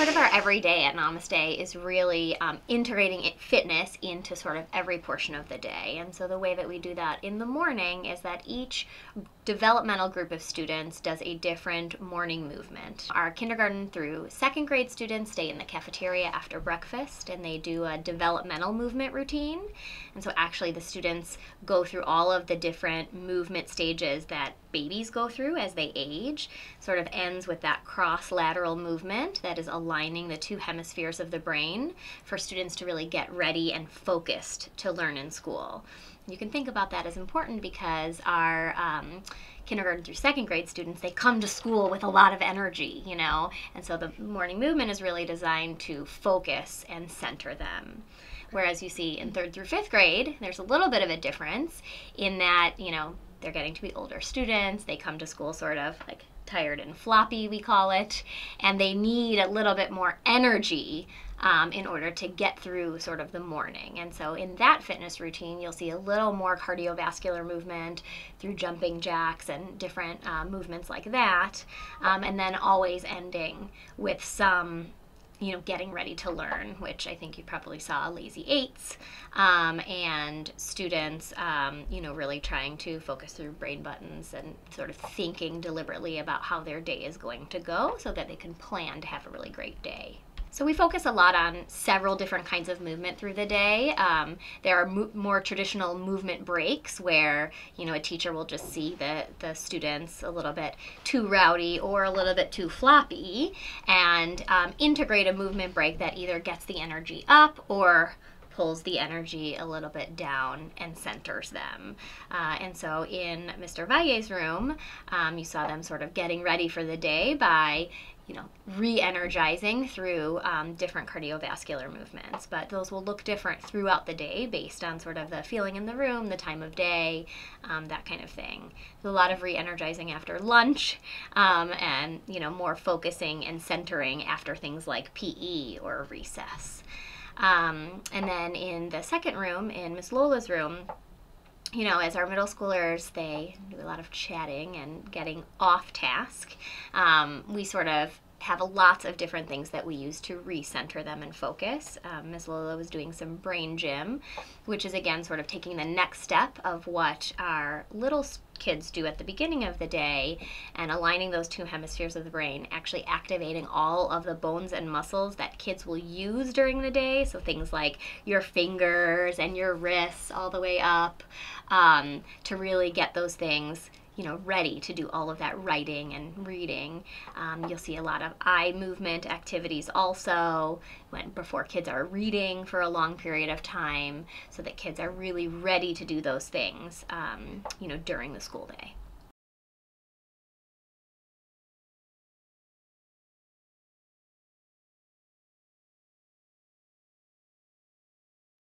part of our everyday at Namaste is really integrating fitness into sort of every portion of the day. And so the way that we do that in the morning is that each developmental group of students does a different morning movement. Our kindergarten through second grade students stay in the cafeteria after breakfast, and they do a developmental movement routine. And so actually the students go through all of the different movement stages that babies go through as they age. Sort of ends with that cross-lateral movement that is aligning the two hemispheres of the brain for students to really get ready and focused to learn in school. You can think about that as important because our kindergarten through second grade students, they come to school with a lot of energy, you know, and so the morning movement is really designed to focus and center them. Whereas you see in third through fifth grade, there's a little bit of a difference in that, you know, they're getting to be older students. They come to school sort of like tired and floppy, we call it, and they need a little bit more energy in order to get through sort of the morning. And so in that fitness routine, you'll see a little more cardiovascular movement through jumping jacks and different movements like that, and then always ending with some, you know, getting ready to learn, which I think you probably saw lazy eights, and students, you know, really trying to focus through brain buttons and sort of thinking deliberately about how their day is going to go so that they can plan to have a really great day. So we focus a lot on several different kinds of movement through the day. There are more traditional movement breaks where, you know, a teacher will just see the students a little bit too rowdy or a little bit too floppy and integrate a movement break that either gets the energy up or pulls the energy a little bit down and centers them. And so in Mr. Valle's room, you saw them sort of getting ready for the day by, you know, re-energizing through different cardiovascular movements. But those will look different throughout the day based on sort of the feeling in the room, the time of day, that kind of thing. There's a lot of re-energizing after lunch, and, you know, more focusing and centering after things like PE or recess. And then in the second room, in Miss Lola's room, you know, as our middle schoolers, they do a lot of chatting and getting off task. We sort of have lots of different things that we use to recenter them and focus. Ms. Lola was doing some brain gym, which is again sort of taking the next step of what our little kids do at the beginning of the day and aligning those two hemispheres of the brain, actually activating all of the bones and muscles that kids will use during the day. So things like your fingers and your wrists all the way up, to really get those things, you know, ready to do all of that writing and reading. You'll see a lot of eye movement activities also before kids are reading for a long period of time, so that kids are really ready to do those things, you know, during the school day.